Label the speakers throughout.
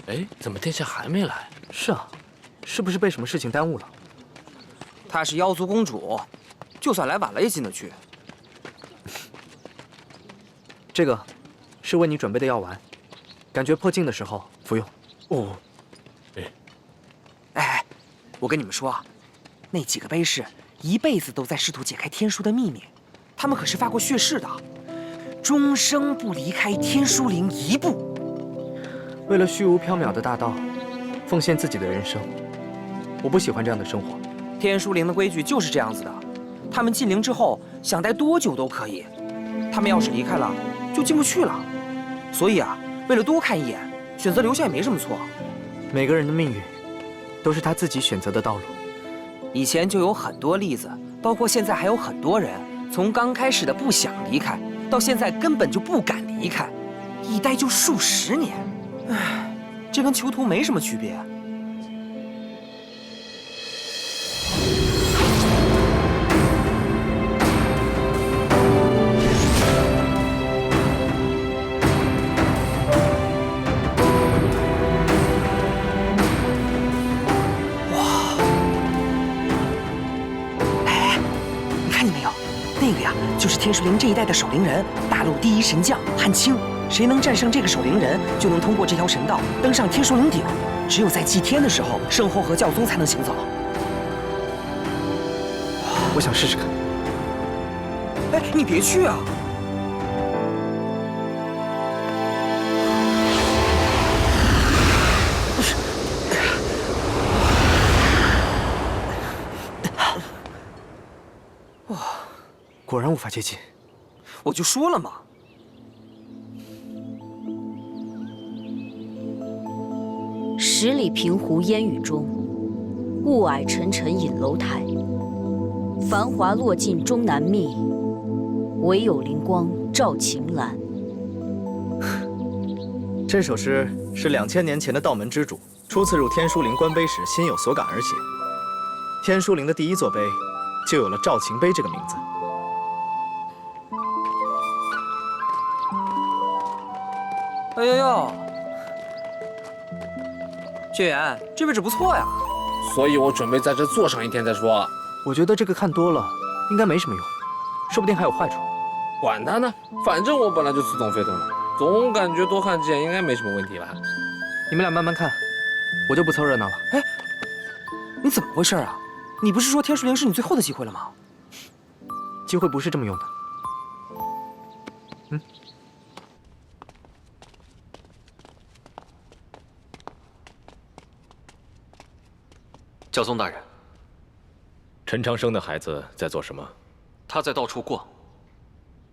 Speaker 1: 哎，怎么殿下还没来？
Speaker 2: 是啊，是不是被什么事情耽误了？
Speaker 3: 她是妖族公主，就算来晚了也进得去。
Speaker 2: 这个是为你准备的药丸，感觉破镜的时候服用。
Speaker 1: 哦，
Speaker 3: 哎，我跟你们说啊，那几个卑士一辈子都在试图解开天书的秘密，他们可是发过血誓的，终生不离开天书陵一步。
Speaker 2: 为了虚无缥缈的大道，奉献自己的人生，我不喜欢这样的生活。
Speaker 3: 天书陵的规矩就是这样子的，他们进陵之后想待多久都可以，他们要是离开了，就进不去了。所以啊，为了多看一眼，选择留下也没什么错。
Speaker 2: 每个人的命运，都是他自己选择的道路。
Speaker 3: 以前就有很多例子，包括现在还有很多人，从刚开始的不想离开，到现在根本就不敢离开，一待就数十年。唉，这跟囚徒没什么区别。那个呀，就是天书陵这一带的守灵人，大陆第一神将汉卿。谁能战胜这个守灵人，就能通过这条神道登上天书陵顶。只有在祭天的时候，圣后和教宗才能行走。
Speaker 2: 我想试试看。
Speaker 3: 哎，你别去啊！
Speaker 2: 果然无法接近。
Speaker 3: 我就说了嘛。
Speaker 4: 十里平湖烟雨中，雾霭沉沉隐楼台。繁华落尽终难觅，唯有灵光照晴岚。
Speaker 5: 这首诗是2000年前的道门之主初次入天书陵观碑时心有所感而写。天书陵的第一座碑，就有了照晴碑这个名字。
Speaker 3: 哎呦呦，雪原，这位置不错呀。
Speaker 1: 所以我准备在这坐上一天再说。
Speaker 2: 我觉得这个看多了应该没什么用，说不定还有坏处。
Speaker 1: 管他呢，反正我本来就似懂非懂的，总感觉多看几眼应该没什么问题吧。
Speaker 2: 你们俩慢慢看，我就不凑热闹了。
Speaker 3: 哎，你怎么回事啊？你不是说天书陵是你最后的机会了吗？
Speaker 2: 机会不是这么用的。
Speaker 6: 教宗大人，
Speaker 7: 陈长生的孩子在做什么？
Speaker 6: 他在到处逛，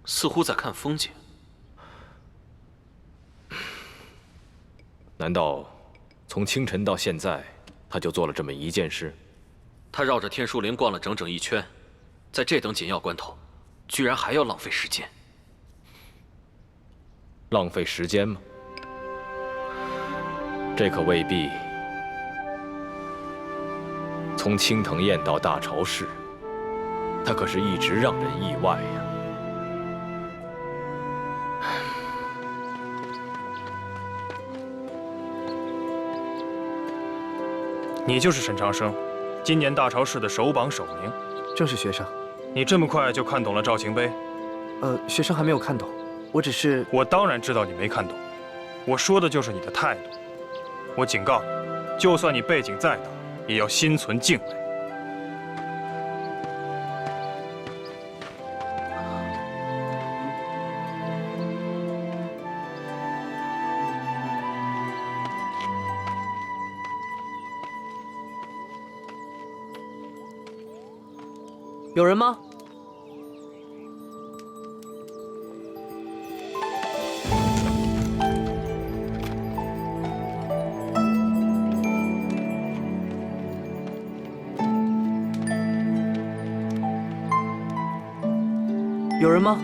Speaker 6: 似乎在看风景。
Speaker 7: 难道从清晨到现在，他就做了这么一件事？
Speaker 6: 他绕着天书陵逛了整整一圈，在这等紧要关头，居然还要浪费时间。
Speaker 7: 浪费时间吗？这可未必。从青藤堰到大潮市，他可是一直让人意外呀。
Speaker 8: 你就是沈长生，今年大潮市的首榜首名。
Speaker 2: 正是学生。
Speaker 8: 你这么快就看懂了照晴碑？
Speaker 2: 学生还没有看懂，我只是……
Speaker 8: 我当然知道你没看懂，我说的就是你的态度。我警告你，就算你背景再大，也要心存敬畏。
Speaker 2: 有人吗？有人吗？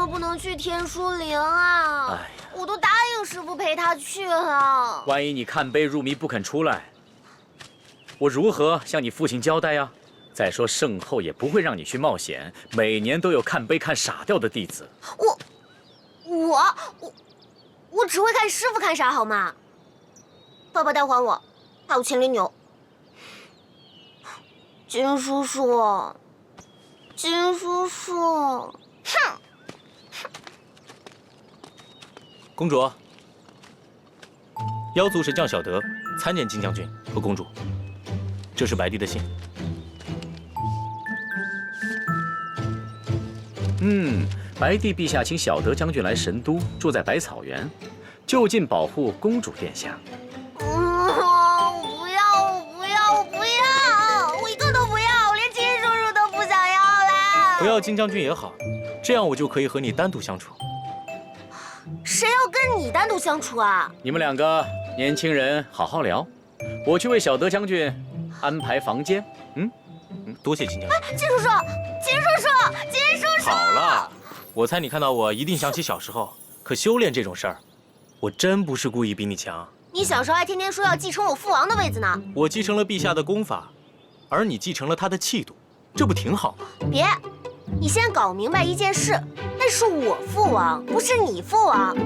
Speaker 9: 不能去天书陵啊！
Speaker 10: 哎呀，
Speaker 9: 我都答应师傅陪他去了。
Speaker 10: 万一你看碑入迷不肯出来，我如何向你父亲交代呀？再说圣后也不会让你去冒险，每年都有看碑看傻掉的弟子。
Speaker 9: 我只会看师傅看傻好吗？爸爸代还我，还有千里牛。金叔叔，金叔叔，哼！
Speaker 7: 公主，妖族神将小德参见金将军和公主。这是白帝的信。
Speaker 10: 白帝陛下请小德将军来神都，住在百草园，就近保护公主殿下。
Speaker 9: 不要！我一个都不要，我连金叔叔都不想要了。
Speaker 7: 不要金将军也好，这样我就可以和你单独相处。
Speaker 9: 谁要跟你单独相处啊？
Speaker 10: 你们两个年轻人好好聊，我去为小德将军安排房间。
Speaker 7: 多谢金将军。
Speaker 9: 金叔叔，金叔叔，金叔叔！
Speaker 7: 好了，我猜你看到我一定想起小时候，可修炼这种事儿，我真不是故意比你强。
Speaker 9: 你小时候还天天说要继承我父王的位子呢。
Speaker 7: 我继承了陛下的功法，而你继承了他的气度，这不挺好吗？
Speaker 9: 别，你先搞明白一件事，那是我父王，不是你父王。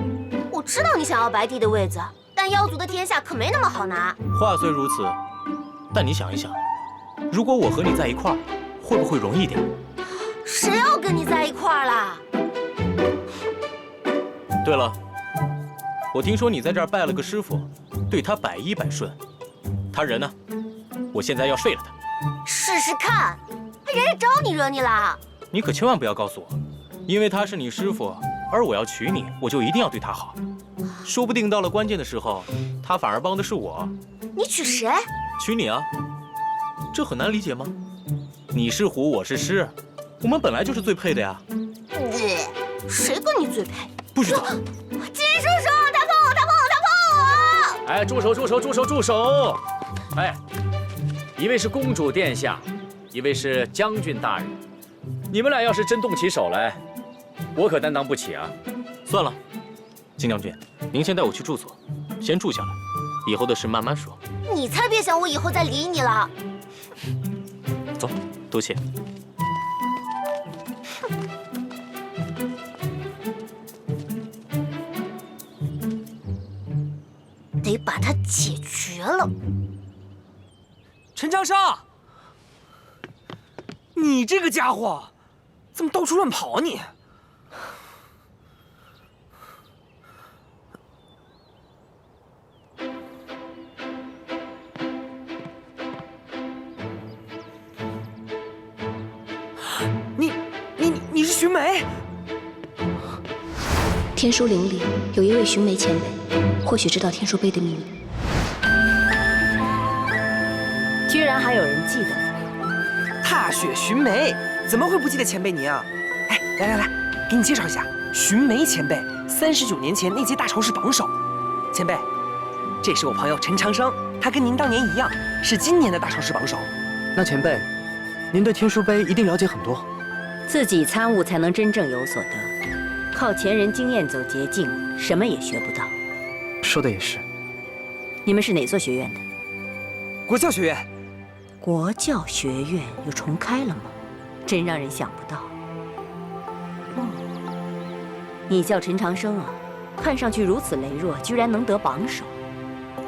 Speaker 9: 我知道你想要白帝的位子，但妖族的天下可没那么好拿。
Speaker 7: 话虽如此，但你想一想，如果我和你在一块儿，会不会容易点？
Speaker 9: 谁要跟你在一块儿啦？
Speaker 7: 对了，我听说你在这儿拜了个师傅，对他百依百顺。他人呢？我现在要睡了他。
Speaker 9: 试试看，人家找你惹你了？
Speaker 7: 你可千万不要告诉我，因为他是你师傅，而我要娶你，我就一定要对他好。说不定到了关键的时候，他反而帮的是我。
Speaker 9: 你娶谁？
Speaker 7: 娶你啊！这很难理解吗？你是虎，我是狮，我们本来就是最配的呀。
Speaker 9: 谁跟你最配？
Speaker 7: 不许走！
Speaker 9: 金叔叔，他碰我！
Speaker 10: 哎，住手！哎，一位是公主殿下，一位是将军大人，你们俩要是真动起手来，我可担当不起啊。
Speaker 7: 算了，金将军，您先带我去住所，先住下来，以后的事慢慢说。
Speaker 9: 你才别想我以后再理你了。
Speaker 7: 走，多谢。
Speaker 9: 得把它解决了。
Speaker 3: 陈长生，你这个家伙，怎么到处乱跑啊你？你是寻梅？
Speaker 11: 天书陵里有一位寻梅前辈，或许知道天书碑的秘密。
Speaker 4: 居然还有人记得
Speaker 3: 踏雪寻梅，怎么会不记得前辈您啊？哎，来，给你介绍一下，寻梅前辈，39年前那届大朝氏榜首。前辈，这是我朋友陈长生，他跟您当年一样，是今年的大朝氏榜首。
Speaker 2: 那前辈，您对天书碑一定了解很多。
Speaker 4: 自己参悟才能真正有所得，靠前人经验走捷径，什么也学不到。
Speaker 2: 说的也是。
Speaker 4: 你们是哪所学院的？
Speaker 3: 国教学院。
Speaker 4: 国教学院又重开了吗？真让人想不到。你叫陈长生啊，看上去如此羸弱，居然能得榜首，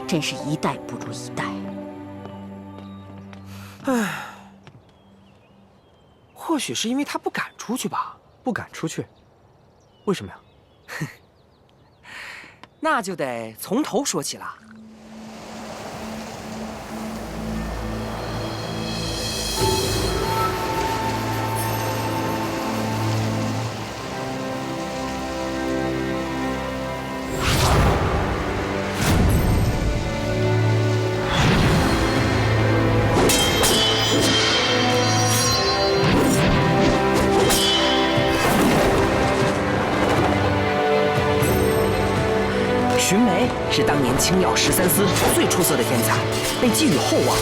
Speaker 4: 真是一代不如一代。
Speaker 3: 唉，或许是因为他不敢出去吧。
Speaker 2: 不敢出去，为什么呀？
Speaker 3: 那就得从头说起了。荀眉是当年青鸟13司最出色的天才，被寄予厚望。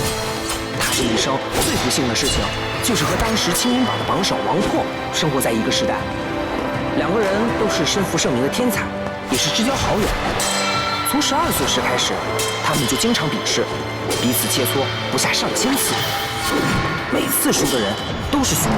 Speaker 3: 他这一生最不幸的事情，就是和当时青云堡的榜首王破生活在一个时代。两个人都是身负盛名的天才，也是至交好友。从12岁时开始，他们就经常比试，彼此切磋不下上千次，每次输的人都是荀眉。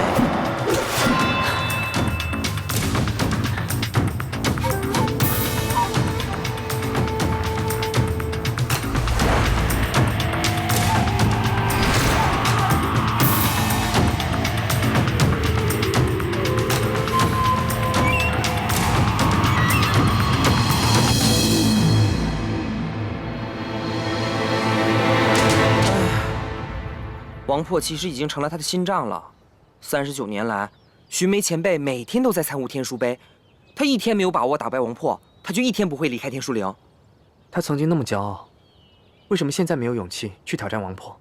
Speaker 3: 王破其实已经成了他的心脏了。39年来，荀眉前辈每天都在参悟天书杯，他一天没有把握打败王破，他就一天不会离开天书陵。
Speaker 2: 他曾经那么骄傲，为什么现在没有勇气去挑战王破？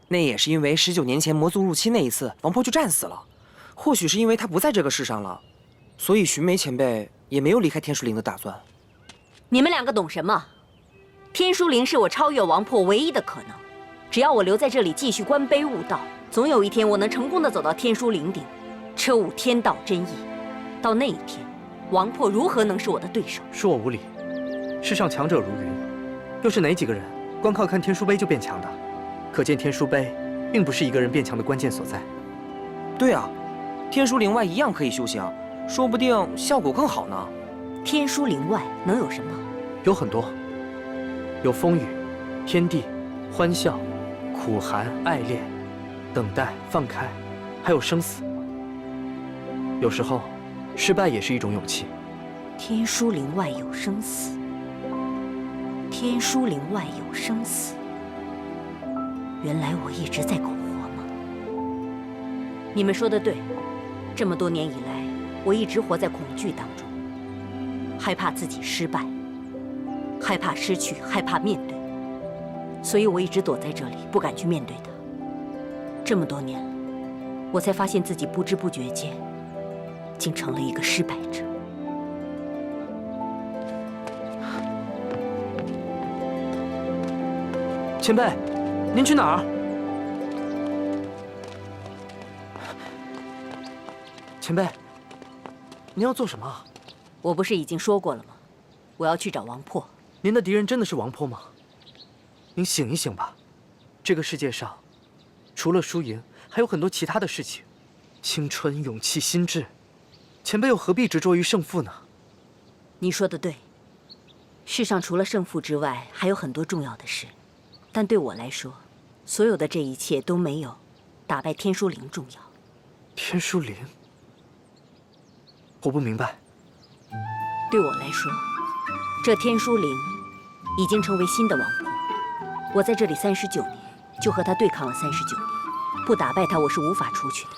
Speaker 3: 那也是因为19年前魔族入侵那一次，王破就战死了。或许是因为他不在这个世上了，所以荀眉前辈也没有离开天书陵的打算。
Speaker 4: 你们两个懂什么？天书陵是我超越王破唯一的可能。只要我留在这里继续观碑悟道，总有一天我能成功的走到天书陵顶，彻悟天道真意。到那一天，王破如何能是我的对手？
Speaker 2: 恕我无礼。世上强者如云，又是哪几个人光靠看天书碑就变强的？可见天书碑并不是一个人变强的关键所在。
Speaker 3: 对啊，天书陵外一样可以修行，说不定效果更好呢。
Speaker 4: 天书陵外能有什么？
Speaker 2: 有很多，有风雨、天地、欢笑、苦寒、爱恋、等待、放开，还有生死。有时候，失败也是一种勇气。
Speaker 4: 天书陵外有生死，天书陵外有生死。原来我一直在苟活吗？你们说的对，这么多年以来，我一直活在恐惧当中，害怕自己失败，害怕失去，害怕面对。所以我一直躲在这里，不敢去面对它。这么多年了，我才发现自己不知不觉间，竟成了一个失败者。
Speaker 2: 前辈，您去哪儿？前辈，您要做什么？
Speaker 4: 我不是已经说过了吗？我要去找王破。
Speaker 2: 您的敌人真的是王破吗？您醒一醒吧，这个世界上，除了输赢，还有很多其他的事情，青春、勇气、心智，前辈又何必执着于胜负呢？
Speaker 4: 你说的对，世上除了胜负之外，还有很多重要的事，但对我来说，所有的这一切都没有打败天书陵重要。
Speaker 2: 天书陵？我不明白。
Speaker 4: 对我来说，这天书陵已经成为新的王破。我在这里39年，就和他对抗了39年，不打败他，我是无法出去的。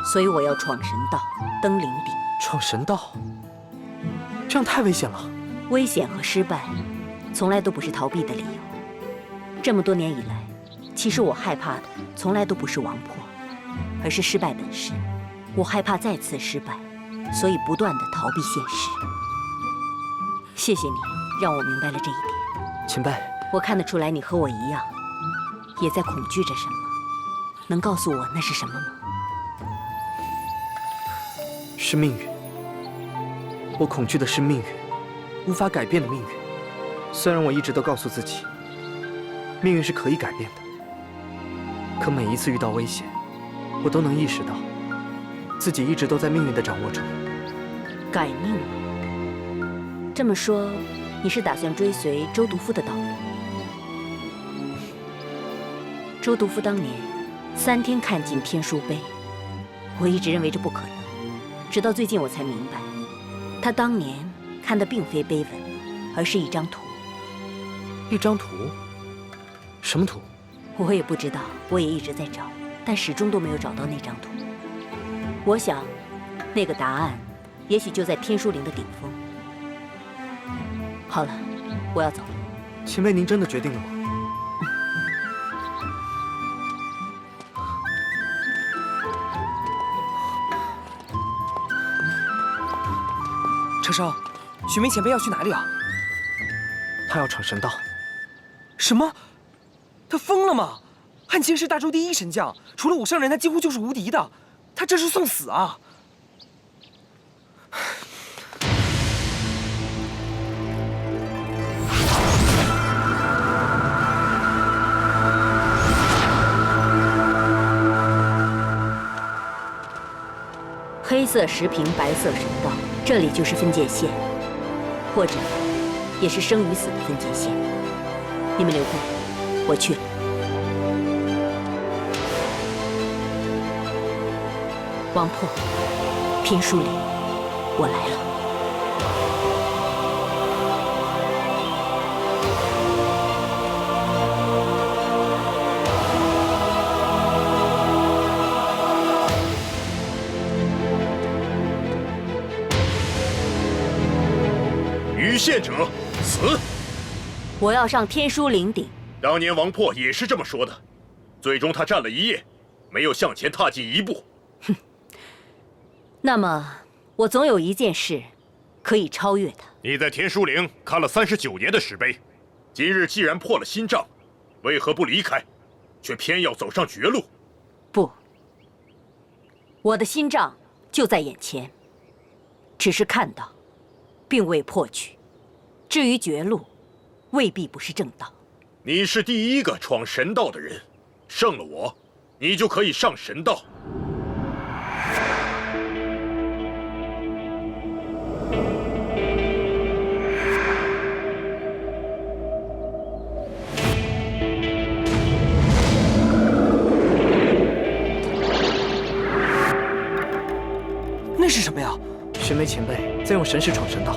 Speaker 4: 所以我要闯神道，登陵顶。
Speaker 2: 闯神道？这样太危险了。
Speaker 4: 危险和失败，从来都不是逃避的理由。这么多年以来，其实我害怕的从来都不是王破，而是失败本身。我害怕再次失败，所以不断的逃避现实。谢谢你，让我明白了这一点。
Speaker 2: 前辈，
Speaker 4: 我看得出来，你和我一样，也在恐惧着什么。能告诉我那是什么吗？
Speaker 2: 是命运。我恐惧的是命运，无法改变的命运。虽然我一直都告诉自己，命运是可以改变的，可每一次遇到危险，我都能意识到，自己一直都在命运的掌握中。
Speaker 4: 改命了？这么说，你是打算追随周毒夫的道路？周毒夫当年3天看尽天书碑，我一直认为这不可能，直到最近我才明白，他当年看的并非碑文，而是一张图。
Speaker 2: 一张图？什么图？
Speaker 4: 我也不知道，我也一直在找，但始终都没有找到那张图。我想，那个答案，也许就在天书陵的顶峰。好了，我要走了。
Speaker 2: 前辈，您真的决定了吗？
Speaker 3: 车少，许明前辈要去哪里啊？
Speaker 2: 他要闯神道。
Speaker 3: 什么？他疯了吗？汉卿是大周第一神将，除了武圣人，他几乎就是无敌的。他这是送死啊！
Speaker 4: 黑色石屏，白色神道，这里就是分界线，或者也是生与死的分界线。你们留步，我去了。王破，天书陵，我来了。
Speaker 12: 逾线者死！
Speaker 4: 我要上天书陵顶。
Speaker 12: 当年王破也是这么说的，最终他站了一夜，没有向前踏进一步。
Speaker 4: 哼，那么我总有一件事可以超越他。
Speaker 12: 你在天书陵看了39年的石碑，今日既然破了心障，为何不离开，却偏要走上绝路？
Speaker 4: 不，我的心脏就在眼前，只是看到，并未破去。至于绝路，未必不是正道。
Speaker 12: 你是第一个闯神道的人，胜了我，你就可以上神道。
Speaker 3: 那是什么呀？
Speaker 2: 玄梅前辈在用神识闯神道。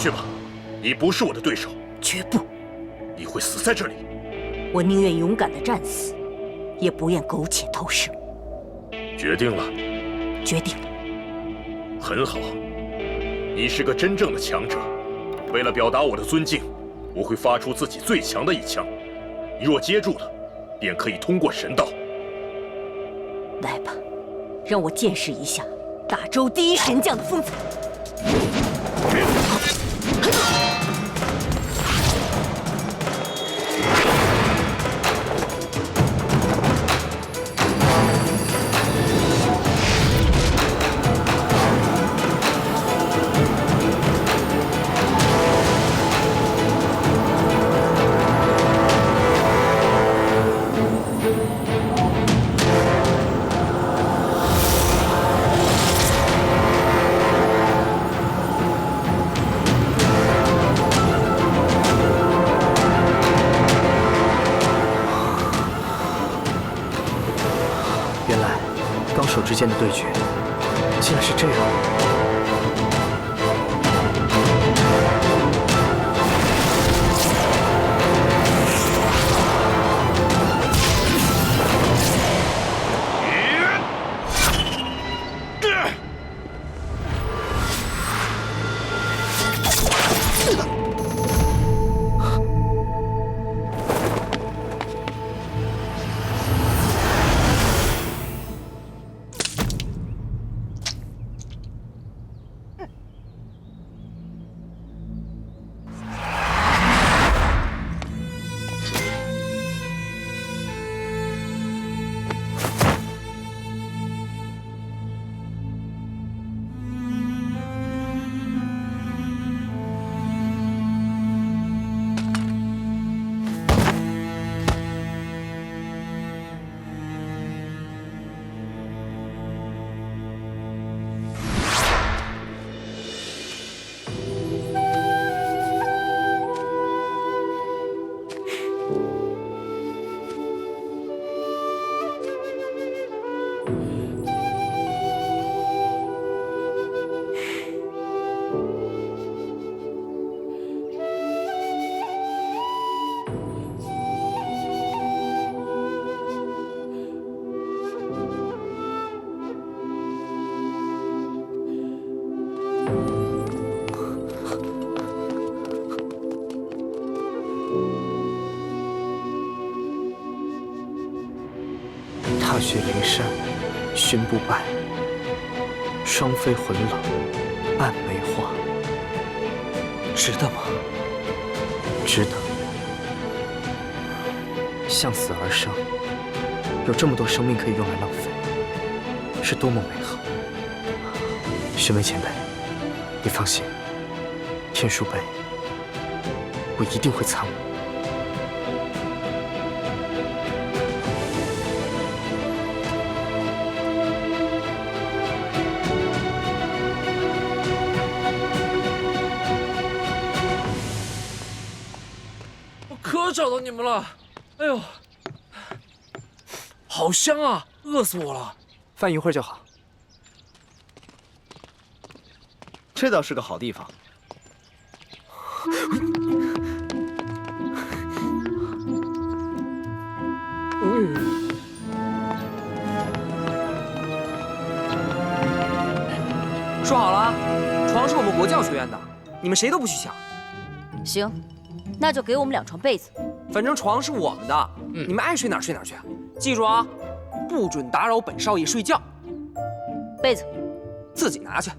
Speaker 12: 去吧，你不是我的对手。
Speaker 4: 绝不，
Speaker 12: 你会死在这里。
Speaker 4: 我宁愿勇敢的战死，也不愿苟且偷生。
Speaker 12: 决定了。
Speaker 4: 决定了。
Speaker 12: 很好，你是个真正的强者。为了表达我的尊敬，我会发出自己最强的一枪。你若接住了，便可以通过神道。
Speaker 4: 来吧，让我见识一下大周第一神将的风采。
Speaker 2: 之间的对决，竟然是这样。踏雪灵山，寻不败。双飞魂冷，暗梅花。值得吗？值得。向死而生，有这么多生命可以用来浪费，是多么美好！寻梅前辈，你放心，天书杯，我一定会参悟。
Speaker 1: 我可找到你们了！哎呦，好香啊，饿死我了！
Speaker 2: 饭一会儿就好。
Speaker 5: 这倒是个好地方。
Speaker 3: 说好了，床是我们国教学院的，你们谁都不许抢。
Speaker 4: 行，那就给我们2床被子。
Speaker 3: 反正床是我们的，你们爱睡哪儿睡哪儿去。记住啊，不准打扰本少爷睡觉。
Speaker 4: 被子
Speaker 3: 自己拿去。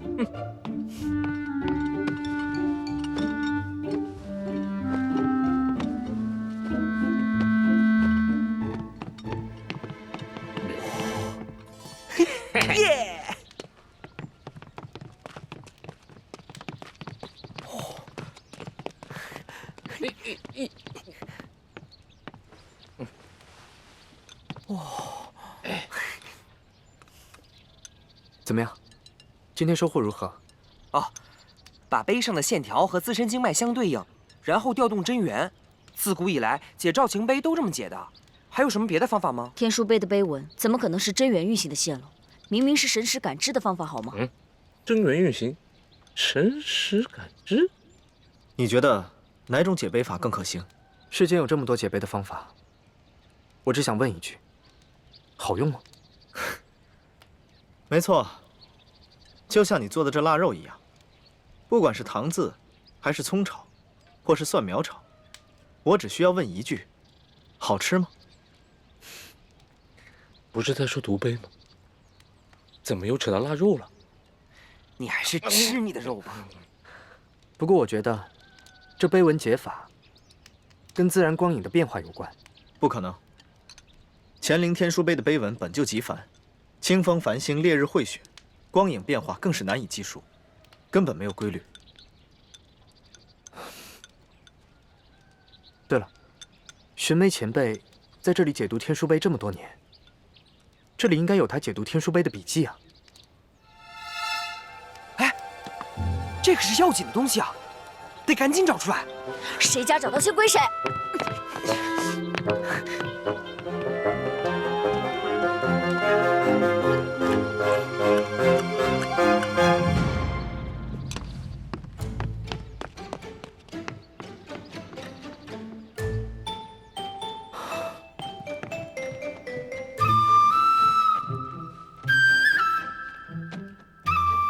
Speaker 3: 耶！
Speaker 2: 怎么样？今天收获如何？
Speaker 3: 哦，把碑上的线条和自身经脉相对应，然后调动真元。自古以来解赵情碑都这么解的，还有什么别的方法吗？
Speaker 4: 天书碑的碑文怎么可能是真元运行的线路？明明是神识感知的方法，好吗？
Speaker 1: 真元运行，神识感知。
Speaker 5: 你觉得哪种解碑法更可行？
Speaker 2: 世间有这么多解碑的方法，我只想问一句：好用吗？
Speaker 5: 没错，就像你做的这腊肉一样，不管是糖渍，还是葱炒，或是蒜苗炒，我只需要问一句：好吃吗？
Speaker 1: 不是在说毒碑吗？怎么又扯到腊肉了？
Speaker 3: 你还是吃你的肉吧。
Speaker 2: 不过我觉得，这碑文解法跟自然光影的变化有关。
Speaker 5: 不可能，乾陵天书碑的碑文本就极繁，清风繁星，烈日慧雪，光影变化更是难以计数，根本没有规律。
Speaker 2: 对了，寻梅前辈在这里解读天书碑这么多年，这里应该有他解读天书碑的笔记啊。
Speaker 3: 哎，这可是要紧的东西啊，得赶紧找出来。
Speaker 4: 谁家找到先归谁。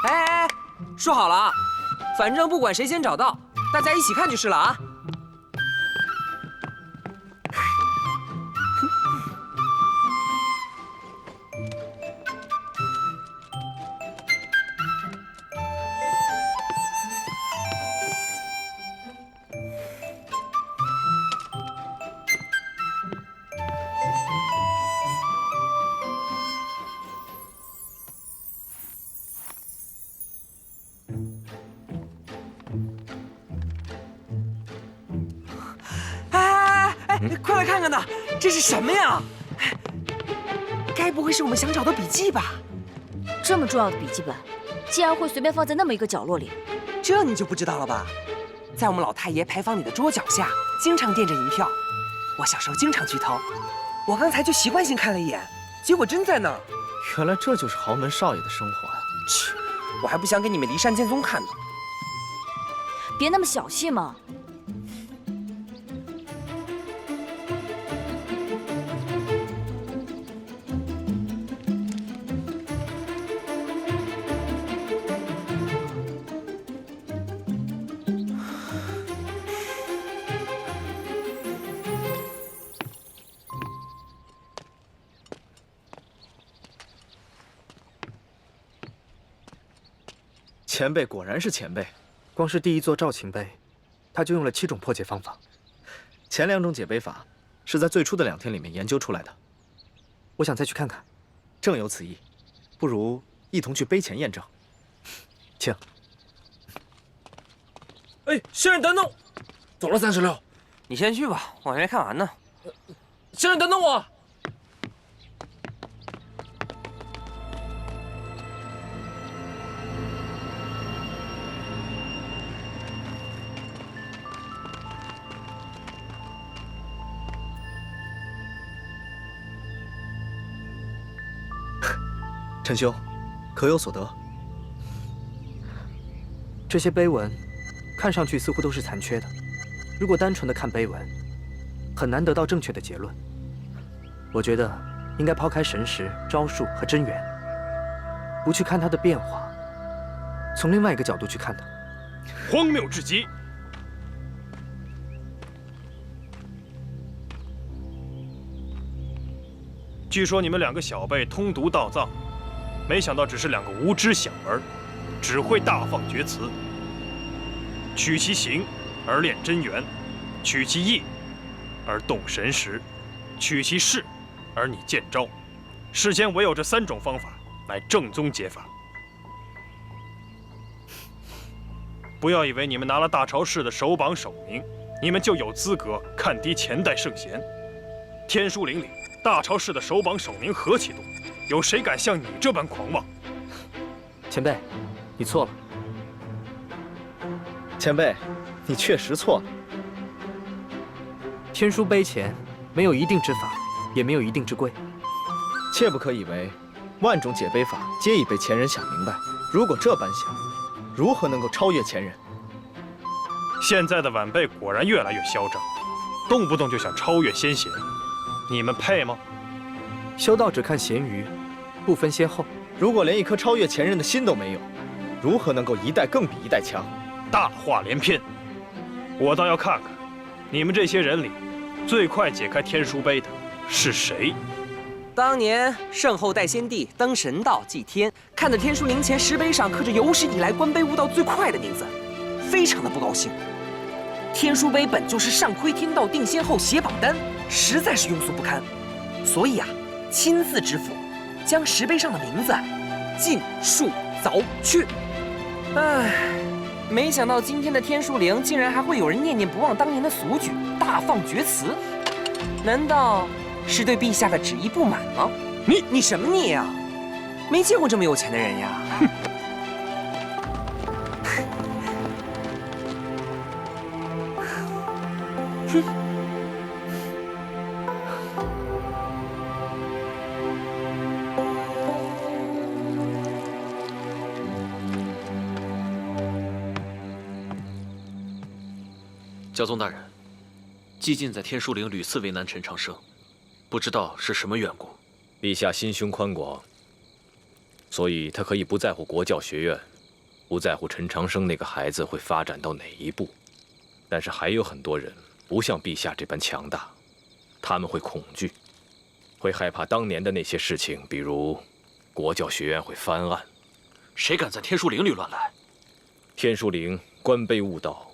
Speaker 3: 哎，说好了啊，反正不管谁先找到，大家一起看就是了啊。快来看看呐，这是什么呀？该不会是我们想找的笔记吧？
Speaker 4: 这么重要的笔记本，竟然会随便放在那么一个角落里，
Speaker 3: 这你就不知道了吧？在我们老太爷牌坊里的桌脚下，经常垫着银票。我小时候经常去偷，我刚才就习惯性看了一眼，结果真在那儿。
Speaker 5: 原来这就是豪门少爷的生活啊！
Speaker 3: 切，我还不想给你们骊山剑宗看呢。
Speaker 4: 别那么小气嘛。
Speaker 5: 前辈果然是前辈，
Speaker 2: 光是第一座赵秦碑，他就用了7种破解方法。
Speaker 5: 前2种解碑法是在最初的2天里面研究出来的。
Speaker 2: 我想再去看看。
Speaker 5: 正有此意，不如一同去碑前验证。
Speaker 2: 请。
Speaker 1: 哎，先生等等，走了36，
Speaker 3: 你先去吧，我还没看完呢。
Speaker 1: 先生等等我。
Speaker 5: 陈兄，可有所得？
Speaker 2: 这些碑文看上去似乎都是残缺的。如果单纯的看碑文，很难得到正确的结论。我觉得应该抛开神识、招数和真元，不去看它的变化，从另外一个角度去看它。
Speaker 8: 荒谬至极！据说你们2个小辈通读道藏，没想到只是2个无知小儿，只会大放厥词。取其形而练真元，取其意而动神识，取其势而拟剑招。世间唯有这3种方法，乃正宗解法。不要以为你们拿了大朝氏的首榜首名，你们就有资格看低前代圣贤。天书陵里，大朝氏的首榜首名何其多，有谁敢像你这般狂妄？
Speaker 2: 前辈，你错了。
Speaker 5: 前辈，你确实错了。
Speaker 2: 天书碑前没有一定之法，也没有一定之规。
Speaker 5: 切不可以为万种解碑法皆已被前人想明白。如果这般想，如何能够超越前人？
Speaker 8: 现在的晚辈果然越来越嚣张，动不动就想超越先贤，你们配吗？
Speaker 2: 修道只看咸鱼，不分先后。
Speaker 5: 如果连一颗超越前人的心都没有，如何能够一代更比一代强？
Speaker 8: 大话连篇！我倒要看看，你们这些人里，最快解开天书碑的是谁？
Speaker 3: 当年圣后代先帝登神道祭天，看着天书陵前石碑上刻着有史以来观碑悟道最快的名字，非常的不高兴。天书碑本就是上窥天道定仙后写榜单，实在是庸俗不堪，所以亲自执斧，将石碑上的名字尽数凿去。唉，没想到今天的天书陵竟然还会有人念念不忘当年的俗举，大放厥词。难道是对陛下的旨意不满吗？你什么你呀？没见过这么有钱的人呀！哼！
Speaker 6: 教宗大人，激进在天书陵屡次为难陈长生，不知道是什么缘故。
Speaker 13: 陛下心胸宽广，所以他可以不在乎国教学院，不在乎陈长生那个孩子会发展到哪一步。但是还有很多人不像陛下这般强大，他们会恐惧，会害怕当年的那些事情，比如国教学院会翻案。
Speaker 6: 谁敢在天书陵里乱来？
Speaker 13: 天书陵观碑悟道，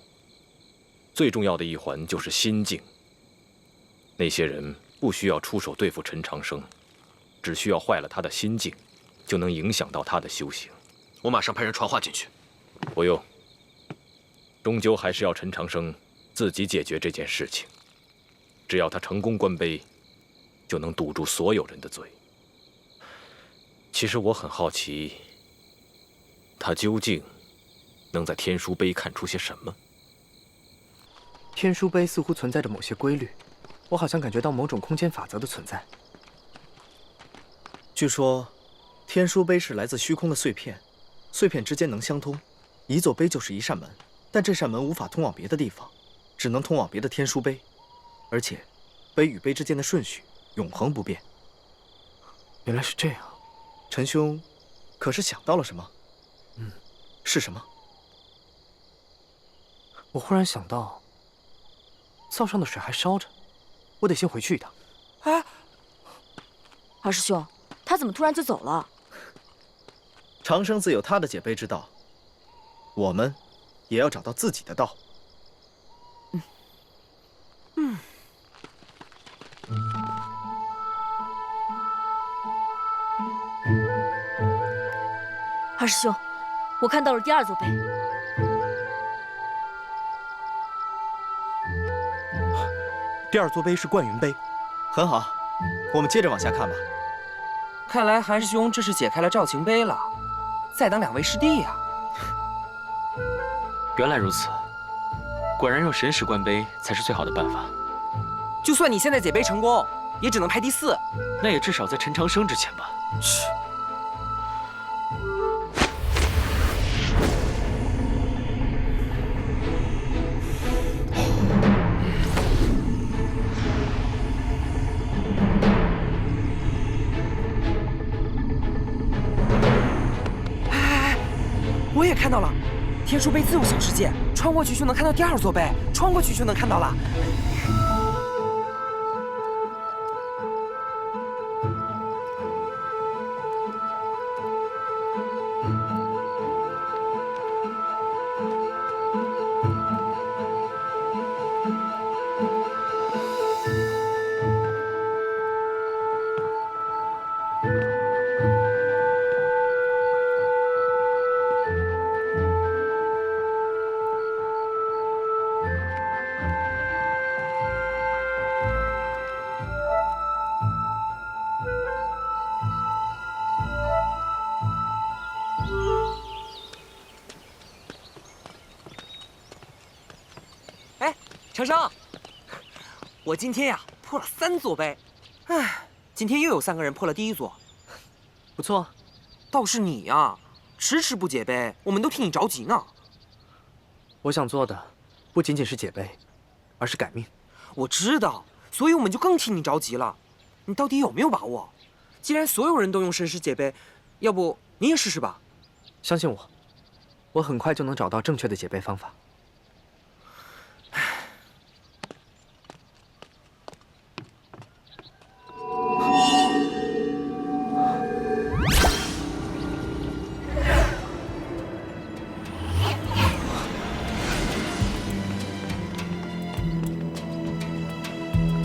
Speaker 13: 最重要的一环就是心境。那些人不需要出手对付陈长生，只需要坏了他的心境，就能影响到他的修行。
Speaker 6: 我马上派人传话进去。
Speaker 13: 不用，终究还是要陈长生自己解决这件事情。只要他成功观碑，就能堵住所有人的嘴。其实我很好奇，他究竟能在天书碑看出些什么？
Speaker 2: 天书碑似乎存在着某些规律，我好像感觉到某种空间法则的存在。
Speaker 5: 据说，天书碑是来自虚空的碎片，碎片之间能相通，一座碑就是一扇门，但这扇门无法通往别的地方，只能通往别的天书碑，而且，碑与碑之间的顺序永恒不变。
Speaker 2: 原来是这样，
Speaker 5: 陈兄，可是想到了什么？是什么？
Speaker 2: 我忽然想到，灶上的水还烧着，我得先回去一趟。
Speaker 4: 哎，二师兄，他怎么突然就走了？
Speaker 5: 长生自有他的解碑之道，我们也要找到自己的道。
Speaker 4: 二师兄，我看到了第2座碑。
Speaker 2: 第2座碑是灌云碑，
Speaker 5: 很好，我们接着往下看吧。
Speaker 3: 看来韩师兄这是解开了赵秦碑了，再当2位师弟呀。
Speaker 6: 原来如此，果然用神石灌碑才是最好的办法。
Speaker 3: 就算你现在解碑成功，也只能排第4，
Speaker 6: 那也至少在陈长生之前吧。
Speaker 3: 嘘。我也看到了，天书碑自由小世界，穿过去就能看到第2座碑，穿过去就能看到了。长生，我今天呀破了3座碑，哎，今天又有3个人破了第1座，
Speaker 2: 不错。
Speaker 3: 倒是你呀，迟迟不解碑，我们都替你着急呢。
Speaker 2: 我想做的不仅仅是解碑，而是改命。
Speaker 3: 我知道，所以我们就更替你着急了。你到底有没有把握？既然所有人都用神石解碑，要不你也试试吧？
Speaker 2: 相信我，我很快就能找到正确的解碑方法。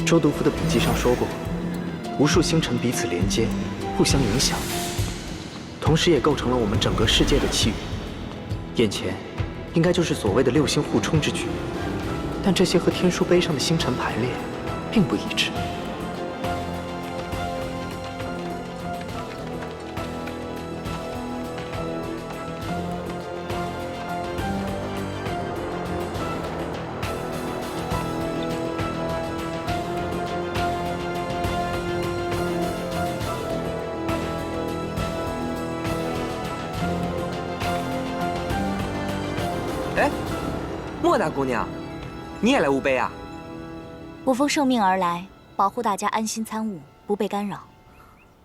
Speaker 2: 周毒夫的笔记上说过，无数星辰彼此连接，互相影响，同时也构成了我们整个世界的气宇。眼前，应该就是所谓的6星互冲之局，但这些和天书碑上的星辰排列并不一致。
Speaker 3: 莫大姑娘，你也来悟碑啊？
Speaker 4: 我奉圣命而来，保护大家安心参悟，不被干扰。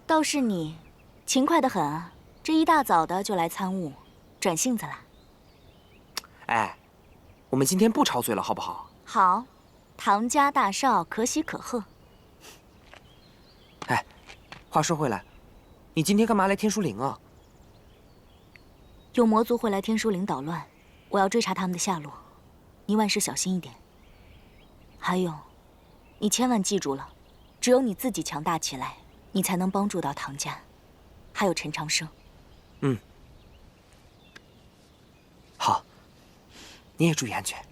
Speaker 4: 倒是你，勤快得很啊，这一大早的就来参悟，转性子了。
Speaker 3: 哎，我们今天不吵嘴了，好不好？
Speaker 4: 好，唐家大少可喜可贺。
Speaker 3: 哎，话说回来，你今天干嘛来天书岭啊？
Speaker 4: 有魔族会来天书岭捣乱，我要追查他们的下落。你万事小心一点。还有，你千万记住了，只有你自己强大起来，你才能帮助到唐家，还有陈长生。
Speaker 3: 嗯，好，你也注意安全。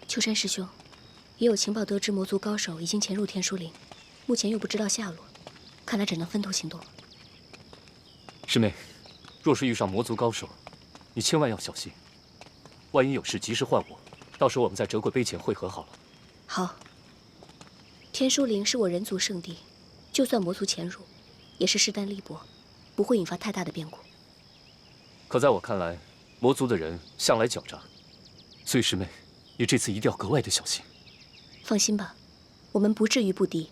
Speaker 11: 秋山师兄，也有情报得知魔族高手已经潜入天书岭，目前又不知道下落，看来只能分头行动了。
Speaker 10: 师妹，若是遇上魔族高手，你千万要小心，万一有事及时唤我，到时候我们在折桂碑前会合好了。
Speaker 11: 好。天书岭是我人族圣地，就算魔族潜入，也是势单力薄，不会引发太大的变故。
Speaker 10: 可在我看来，魔族的人向来狡诈，所以师妹，你这次一定要格外的小心。
Speaker 11: 放心吧，我们不至于不敌。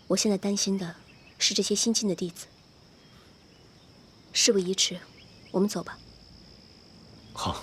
Speaker 11: 我现在担心的是这些新进的弟子。事不宜迟，我们走吧。
Speaker 10: 好。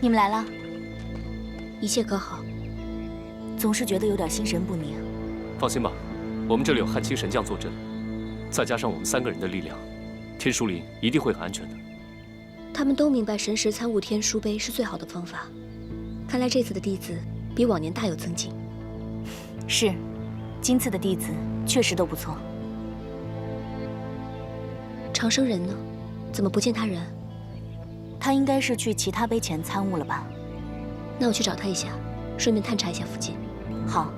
Speaker 14: 你们来了，
Speaker 11: 一切可好？
Speaker 14: 总是觉得有点心神不宁。
Speaker 15: 放心吧，我们这里有汉青神将坐镇，再加上我们3个人的力量，天书林一定会很安全的。
Speaker 11: 他们都明白神识参悟天书碑是最好的方法，看来这次的弟子比往年大有增进。
Speaker 14: 是，今次的弟子确实都不错。
Speaker 11: 长生人呢？怎么不见他人？
Speaker 14: 他应该是去其他碑前参悟了吧？
Speaker 11: 那我去找他一下，顺便探查一下附近。
Speaker 14: 好。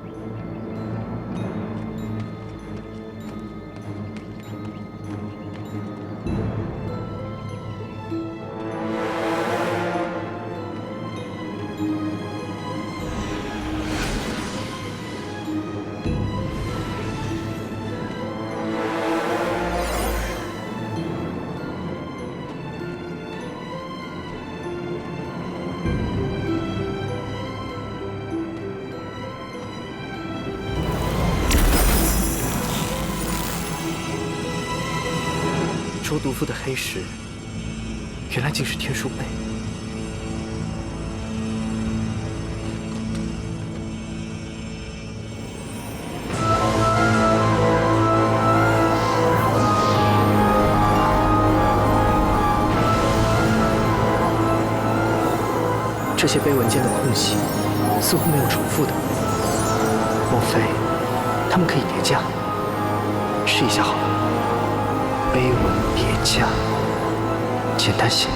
Speaker 2: 周毒妇的黑石，原来竟是天书碑。这些碑文间的空隙，似乎没有重复的。莫非它们可以叠加？试一下好了。碑文叠加，简单些。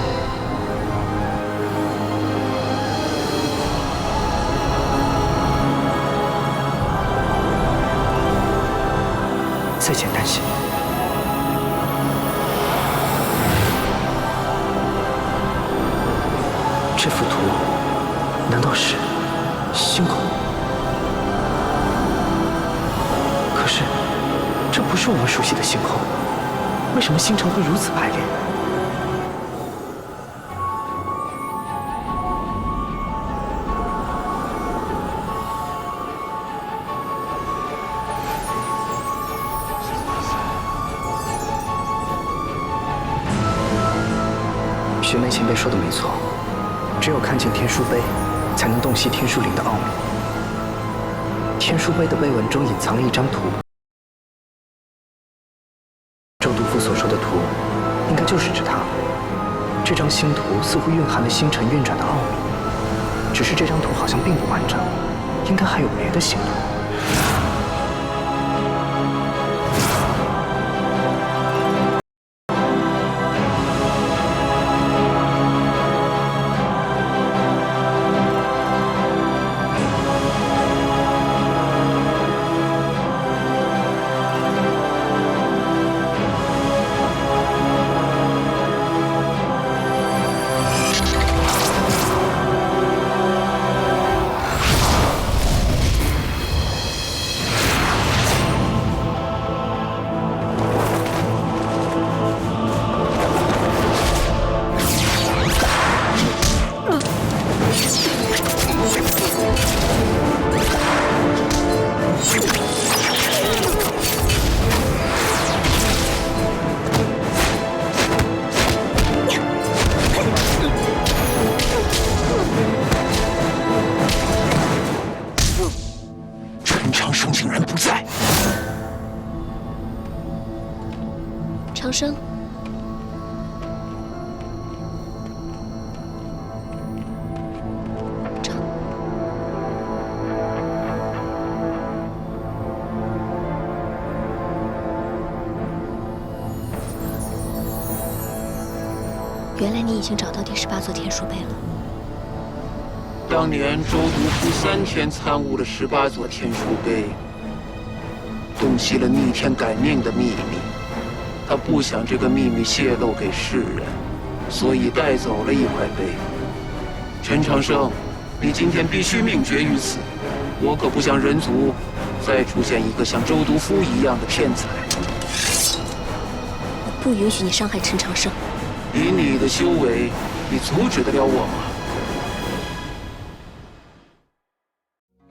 Speaker 2: 再简单些。这幅图难道是星空？可是，这不是我们熟悉的星空。为什么星辰会如此排列？学妹前辈说的没错，只有看见天书碑，才能洞悉天书林的奥秘。天书碑的碑文中隐藏了一张图。所说的图，应该就是指它。这张星图似乎蕴含了星辰运转的奥秘，只是这张图好像并不完整，应该还有别的星图。
Speaker 11: 长生，原来你已经找到第18座天书碑了。
Speaker 16: 当年周毒妇3天参悟了18座天书碑，洞悉了逆天改命的秘密。他不想这个秘密泄露给世人，所以带走了一块碑。陈长生，你今天必须命绝于此。我可不想人族再出现一个像周毒妇一样的天才。
Speaker 11: 我不允许你伤害陈长生。
Speaker 16: 以你的修为，你阻止得了我吗？